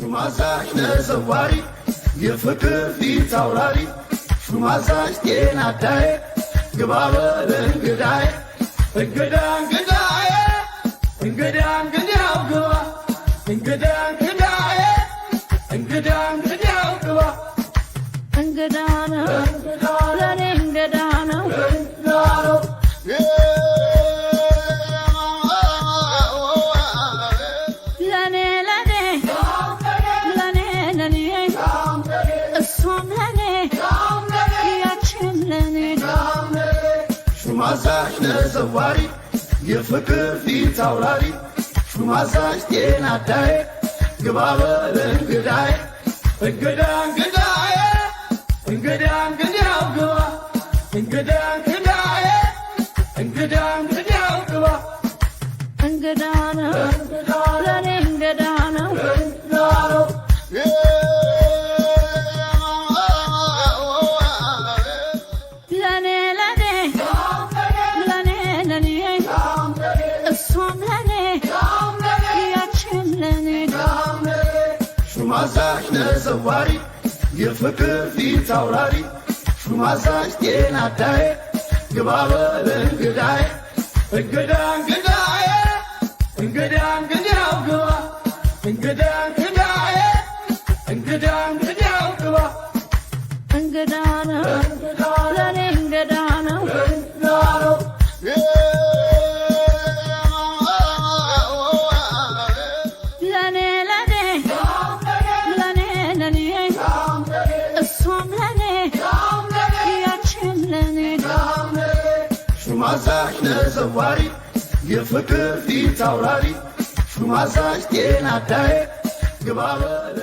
ሹማዛሽ ተዘዋሪ የፍቅር ፊት አውራሪ ሹማዛሽ ጤና አዳዬ ግባ በል እንግዳዬ እንግዳ እንግዳዬ እንግዳ እንግዳው ግባ እንግዳ እንግዳዬ እንግዳ እንግዳው ግባ እንግዳ ነው ለኔ እንግዳ ነው ሹማዛሽ ተዘዋሪ የፍቅር ፊት አውራሪ ሹማዛሽ ጤና አዳዬ ግባ በል እንግዳዬ እንግዳ እንግዳዬ እንግዳ እንግዳው ግባ እንግዳ እንግዳዬ እንግዳ እንግዳው ግባ እንግዳ ነው ለኔ እንግዳ ነው ሹማዛሽ ተዘዋሪ የፍቅር ፊት አውራሪ ሹማዛሽ ጤና አዳዬ ግባ በል እንግዳዬ እንግዳ እንግዳዬ እንግዳ እንግዳው ግባ እንግዳ እንግዳዬ እንግዳ እንግዳው ግባ እንግዳ ነው ለኔ እንግዳ ነው ሹማዛሽ ተዘዋሪ የፍቅር ፊት አውራሪ ሹማዛሽ ጤና አዳዬ ግባ በል